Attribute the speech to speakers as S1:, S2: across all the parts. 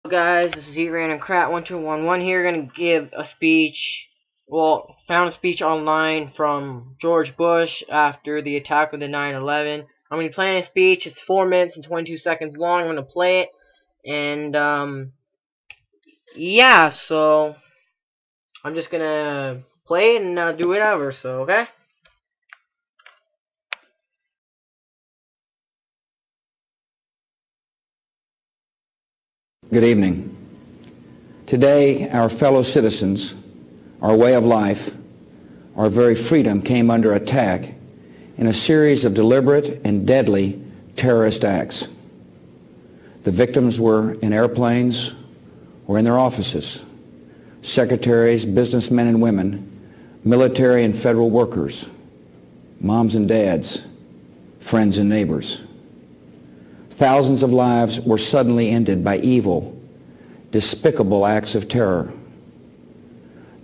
S1: Guys, this is Random Crat 1211 here, gonna give a speech. Well, found a speech online from George Bush after the attack of the 9/11. I'm gonna be playing a speech. It's 4 minutes and 22 seconds long. I'm gonna play it, and yeah. So I'm just gonna play it and do whatever. So okay.
S2: Good evening. Today, our fellow citizens, our way of life, our very freedom came under attack in a series of deliberate and deadly terrorist acts. The victims were in airplanes or in their offices, secretaries, businessmen and women, military and federal workers, moms and dads, friends and neighbors. Thousands of lives were suddenly ended by evil, despicable acts of terror.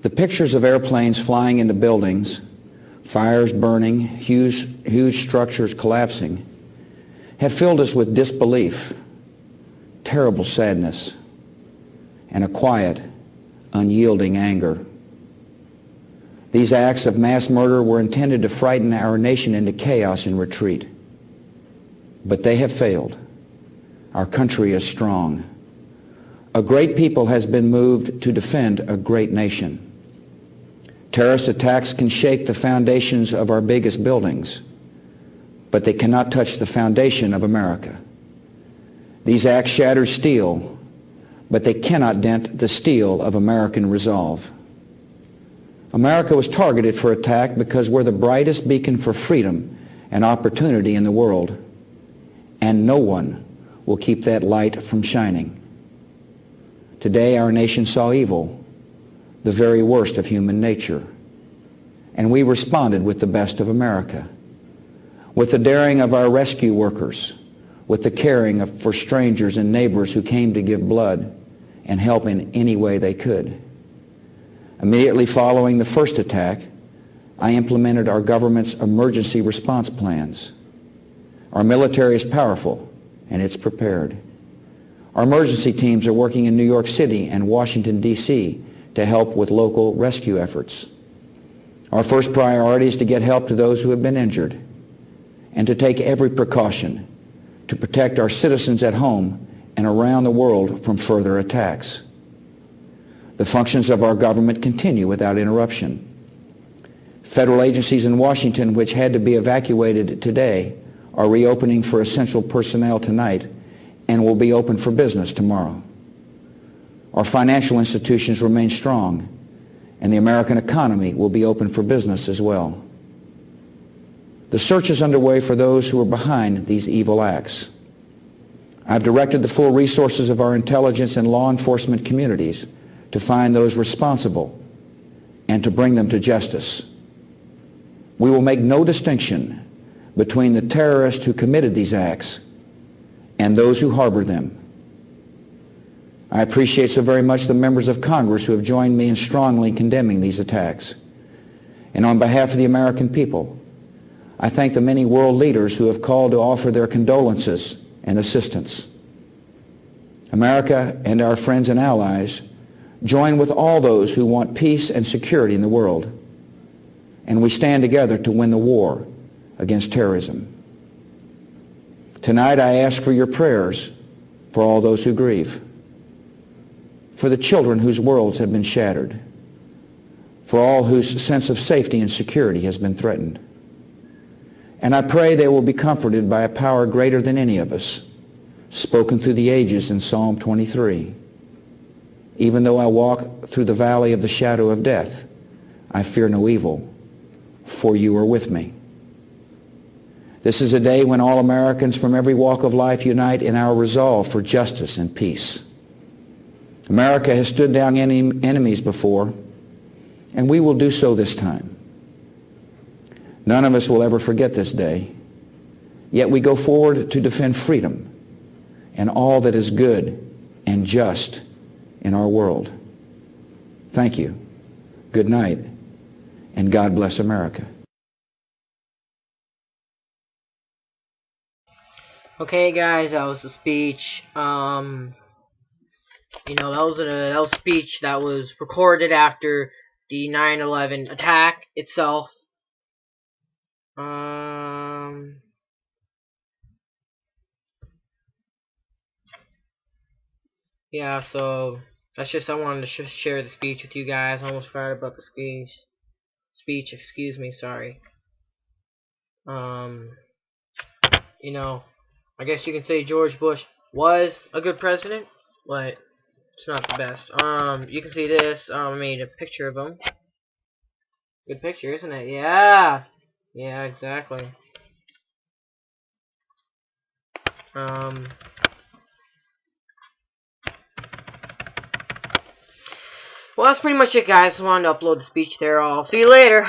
S2: The pictures of airplanes flying into buildings, fires burning, huge structures collapsing, have filled us with disbelief, terrible sadness, and a quiet, unyielding anger. These acts of mass murder were intended to frighten our nation into chaos and retreat. But they have failed. Our country is strong. A great people has been moved to defend a great nation. Terrorist attacks can shake the foundations of our biggest buildings, but they cannot touch the foundation of America. These acts shatter steel, but they cannot dent the steel of American resolve. America was targeted for attack because we're the brightest beacon for freedom and opportunity in the world, and no one will keep that light from shining. Today our nation saw evil, the very worst of human nature, and we responded with the best of America, with the daring of our rescue workers, with the caring for strangers and neighbors who came to give blood and help in any way they could. Immediately following the first attack, I implemented our government's emergency response plans. Our military is powerful, and it's prepared. Our emergency teams are working in New York City and Washington, D.C. to help with local rescue efforts. Our first priority is to get help to those who have been injured and to take every precaution to protect our citizens at home and around the world from further attacks. The functions of our government continue without interruption. Federal agencies in Washington, which had to be evacuated today, are reopening for essential personnel tonight and will be open for business tomorrow. Our financial institutions remain strong, and the American economy will be open for business as well. The search is underway for those who are behind these evil acts. I've directed the full resources of our intelligence and law enforcement communities to find those responsible and to bring them to justice. We will make no distinction between the terrorists who committed these acts and those who harbor them. I appreciate so very much the members of Congress who have joined me in strongly condemning these attacks. And on behalf of the American people, I thank the many world leaders who have called to offer their condolences and assistance. America and our friends and allies join with all those who want peace and security in the world, and we stand together to win the war against terrorism. Tonight I ask for your prayers for all those who grieve, for the children whose worlds have been shattered, for all whose sense of safety and security has been threatened. And I pray they will be comforted by a power greater than any of us, spoken through the ages in Psalm 23. Even though I walk through the valley of the shadow of death, I fear no evil, for you are with me. This is a day when all Americans from every walk of life unite in our resolve for justice and peace. America has stood down enemies before, and we will do so this time. None of us will ever forget this day, yet we go forward to defend freedom and all that is good and just in our world. Thank you. Good night, and God bless America.
S1: Okay guys, that was the speech. You know, that was a speech that was recorded after the 9/11 attack itself. Yeah, so that's just, I wanted to share the speech with you guys. I almost forgot about the speech, excuse me, sorry. You know, I guess you can say George Bush was a good president, but it's not the best. You can see this. I made a picture of him. Good picture, isn't it? Yeah. Yeah, exactly. Well, that's pretty much it, guys. I wanted to upload the speech there. I'll see you later.